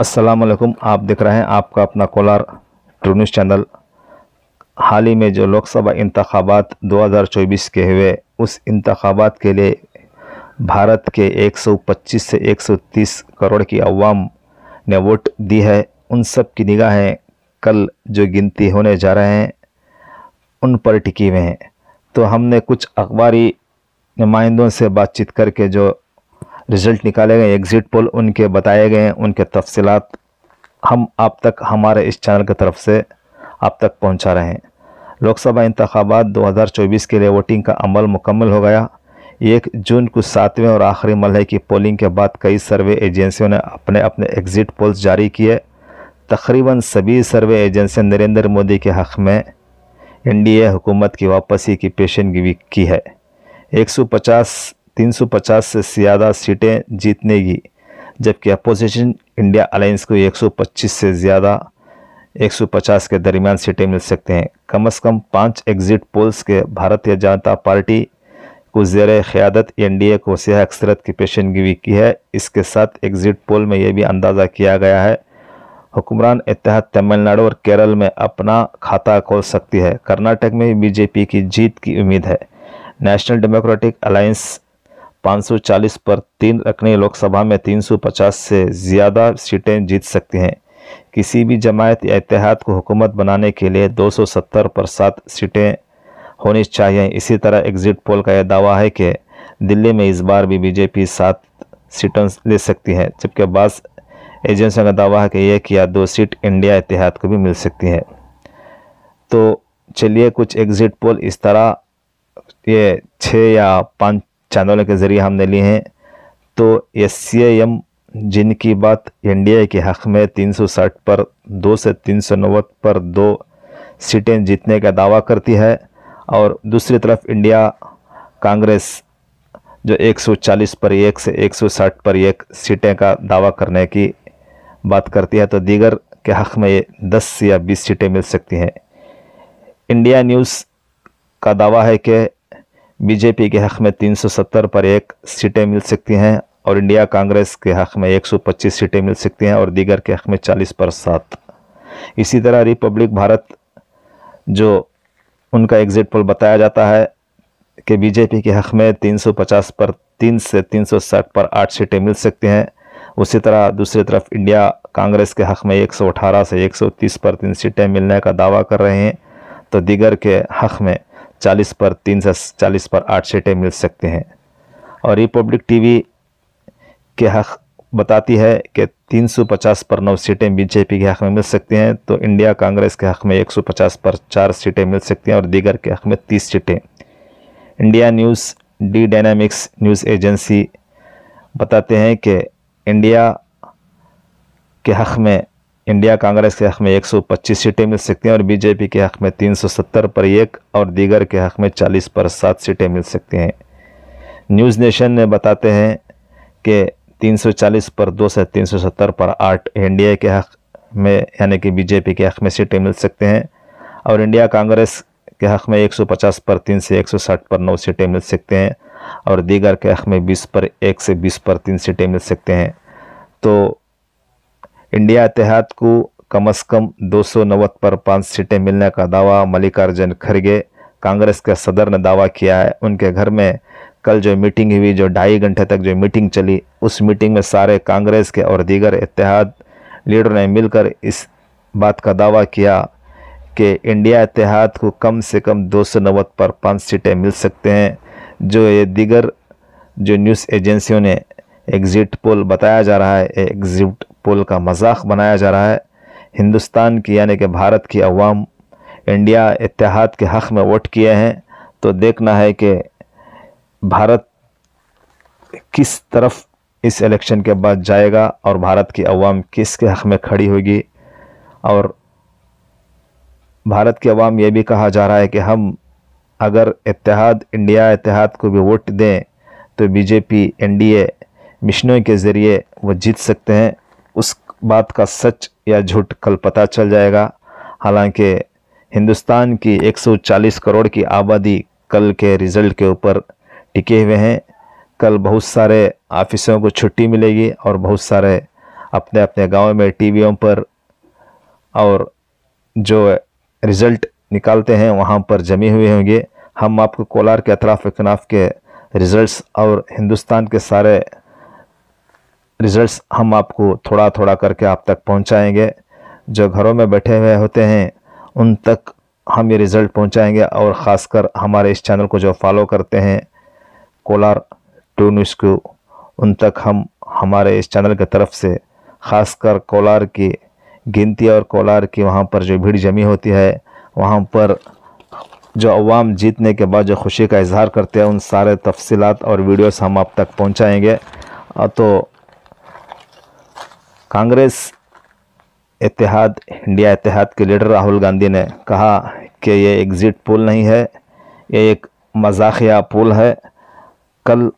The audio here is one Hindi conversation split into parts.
अस्सलाम वालेकुम। आप देख रहे हैं आपका अपना कोलार ट्रू न्यूज़ चैनल। हाल ही में जो लोकसभा इंतखाबात 2024 के हुए, उस इंतखाबात के लिए भारत के 125 से 130 करोड़ की अवाम ने वोट दी है। उन सब की निगाहें कल जो गिनती होने जा रहे हैं उन पर टिकी हुए हैं। तो हमने कुछ अखबारी नुमाइंदों से बातचीत करके जो रिज़ल्ट निकाले गए, एग्ज़िट पोल उनके बताए गए हैं, उनके तफसीलात हम आप तक हमारे इस चैनल की तरफ से आप तक पहुंचा रहे हैं। लोकसभा इंतखाबात 2024 के लिए वोटिंग का अमल मुकम्मल हो गया। 1 जून को 7वें और आखिरी मरहले की पोलिंग के बाद कई सर्वे एजेंसियों ने अपने अपने एग्ज़िट पोल्स जारी किए। तकरीबन सभी सर्वे एजेंसियां नरेंद्र मोदी के हक़ में एनडीए हुकूमत की वापसी की पेशेनगोई की है। 350 से ज़्यादा सीटें जीतने की, जबकि अपोजिशन इंडिया अलायंस को 125 से ज़्यादा 150 के दरमियान सीटें मिल सकते हैं। कम से कम 5 एग्ज़िट पोल्स के भारतीय जनता पार्टी को ज़ेर क़यादत एनडीए को वसीह अक्सरियत की पेशेनगोई की है। इसके साथ एग्ज़िट पोल में यह भी अंदाज़ा किया गया है हुक्मरान इत्तेहाद तमिलनाडु और केरल में अपना खाता खोल सकती है। कर्नाटक में बीजेपी की जीत की उम्मीद है। नेशनल डेमोक्रेटिक अलायंस 540 पर 3 रखने लोकसभा में 350 से ज़्यादा सीटें जीत सकती हैं। किसी भी जमायत या इत्तेहाद को हुकूमत बनाने के लिए 270 पर 7 सीटें होनी चाहिए। इसी तरह एग्ज़िट पोल का यह दावा है कि दिल्ली में इस बार भी बीजेपी 7 सीटें ले सकती है, जबकि बाज़ एजेंसियों का दावा है कि 1 या 2 सीट इंडिया इत्तेहाद को भी मिल सकती है। तो चलिए कुछ एग्ज़िट पोल इस तरह ये 6 या 5 चैनलों के ज़रिए हमने लिए हैं। तो SCAM जिनकी बात एनडीए के हक़ में 360 पर 2 से 390 पर 2 सीटें जीतने का दावा करती है, और दूसरी तरफ इंडिया कांग्रेस जो 140 पर 1 से 160 पर 1 सीटें का दावा करने की बात करती है। तो दीगर के हक़ में ये 10 या 20 सीटें मिल सकती हैं। इंडिया न्यूज़ का दावा है कि बीजेपी के हक़ में 370 पर 1 सीटें मिल सकती हैं, और इंडिया कांग्रेस के हक़ में 125 सीटें मिल सकती हैं, और दीगर के हक़ में 40 पर 7। इसी तरह रिपब्लिक भारत जो उनका एग्ज़िट पोल बताया जाता है कि बीजेपी के हक़ में 350 पर 3 से 360 पर 8 सीटें मिल सकती हैं। उसी तरह दूसरी तरफ इंडिया कांग्रेस के हक़ में 118 से 130 पर 3 सीटें मिलने का दावा कर रहे हैं। तो दीगर के हक़ में 40 पर 3 से 40 पर 8 सीटें मिल सकते हैं। और रिपब्लिक टीवी के हक़ बताती है कि 350 पर 9 सीटें बीजेपी के हक़ में मिल सकती हैं। तो इंडिया कांग्रेस के हक़ में 150 पर 4 सीटें मिल सकती हैं, और दीगर के हक़ में 30 सीटें। India news D dynamics news agency बताते हैं कि इंडिया के हक़ में इंडिया कांग्रेस के हक़ में 125 सीटें मिल सकती हैं, और बीजेपी के हक़ में 370 पर 1 और दीगर के हक़ में 40 पर 7 सीटें मिल सकती हैं। न्यूज़ नेशन ने बताते हैं कि 340 पर 2 से 370 पर 8 एनडीए के हक़ में यानी कि बीजेपी के हक़ में सीटें मिल सकते हैं, और इंडिया कांग्रेस के हक़ में 150 पर 3 से 160 पर 9 सीटें मिल सकते हैं, और दीगर के हक़ में 20 पर 1 से 20 पर 3 सीटें मिल सकते हैं। तो इंडिया इत्तेहाद को कम से कम 290 पर 5 सीटें मिलने का दावा मल्लिकार्जुन खड़गे कांग्रेस के सदर ने दावा किया है। उनके घर में कल जो मीटिंग हुई, जो 2.5 घंटे तक जो मीटिंग चली, उस मीटिंग में सारे कांग्रेस के और दीगर इत्तेहाद लीडरों ने मिलकर इस बात का दावा किया कि इंडिया इत्तेहाद को कम से कम 290 पर 5 सीटें मिल सकते हैं। जो ये दीगर जो न्यूज़ एजेंसियों ने एग्ज़िट पोल बताया जा रहा है, एग्ज़िट पोल का मजाक बनाया जा रहा है। हिंदुस्तान की यानी कि भारत की अवाम इंडिया इत्तेहाद के हक़ में वोट किए हैं। तो देखना है कि भारत किस तरफ इस इलेक्शन के बाद जाएगा, और भारत की अवाम किसके हक़ में खड़ी होगी। और भारत की अवाम ये भी कहा जा रहा है कि हम अगर इत्तेहाद इंडिया इत्तेहाद को भी वोट दें तो बीजेपी एनडीए मिशनों के ज़रिए वो जीत सकते हैं। उस बात का सच या झूठ कल पता चल जाएगा। हालांकि हिंदुस्तान की 140 करोड़ की आबादी कल के रिज़ल्ट के ऊपर टिके हुए हैं। कल बहुत सारे ऑफिसों को छुट्टी मिलेगी और बहुत सारे अपने अपने गांव में टीवियों पर और जो रिज़ल्ट निकालते हैं वहां पर जमे हुए होंगे। हम आपको कोलार के अतराफ कनाफ के रिज़ल्ट्स और हिंदुस्तान के सारे रिज़ल्ट्स हम आपको थोड़ा थोड़ा करके आप तक पहुंचाएंगे। जो घरों में बैठे हुए होते हैं उन तक हम ये रिज़ल्ट पहुंचाएंगे, और ख़ासकर हमारे इस चैनल को जो फॉलो करते हैं कोलार 2 न्यूज़ को, उन तक हम हमारे इस चैनल की तरफ से ख़ासकर कोलार की गिनती और कोलार की वहाँ पर जो भीड़ जमी होती है, वहाँ पर जो अवाम जीतने के बाद जो खुशी का इजहार करते हैं, उन सारे तफसीलात और वीडियोस हम आप तक पहुँचाएँगे। तो कांग्रेस इत्तेहाद, इंडिया इत्तेहाद के लीडर राहुल गांधी ने कहा कि ये एग्ज़िट पोल नहीं है, ये एक मजाकिया पोल है। कल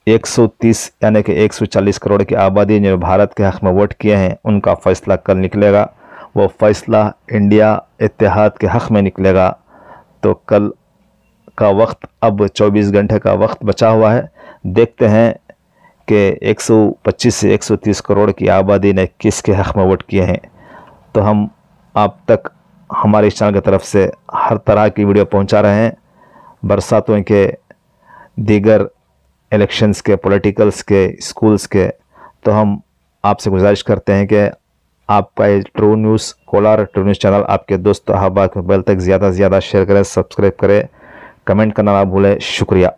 130 यानी कि 140 करोड़ की आबादी ने भारत के हक़ में वोट किए हैं, उनका फ़ैसला कल निकलेगा। वो फ़ैसला इंडिया इत्तेहाद के हक़ में निकलेगा। तो कल का वक्त, अब 24 घंटे का वक्त बचा हुआ है। देखते हैं कि 125 से 130 करोड़ की आबादी ने किसके हक़ में वोट किए हैं। तो हम आप तक हमारे इस चैनल की तरफ से हर तरह की वीडियो पहुंचा रहे हैं, बरसातों के, दीगर इलेक्शंस के, पॉलिटिकल्स के, स्कूल्स के। तो हम आपसे गुजारिश करते हैं कि आपका ये true news, Kolar true news channel आपके दोस्तों अहबाब के मोबाइल तक ज़्यादा से ज़्यादा शेयर करें, सब्सक्राइब करें, कमेंट करना ना भूलें। शुक्रिया।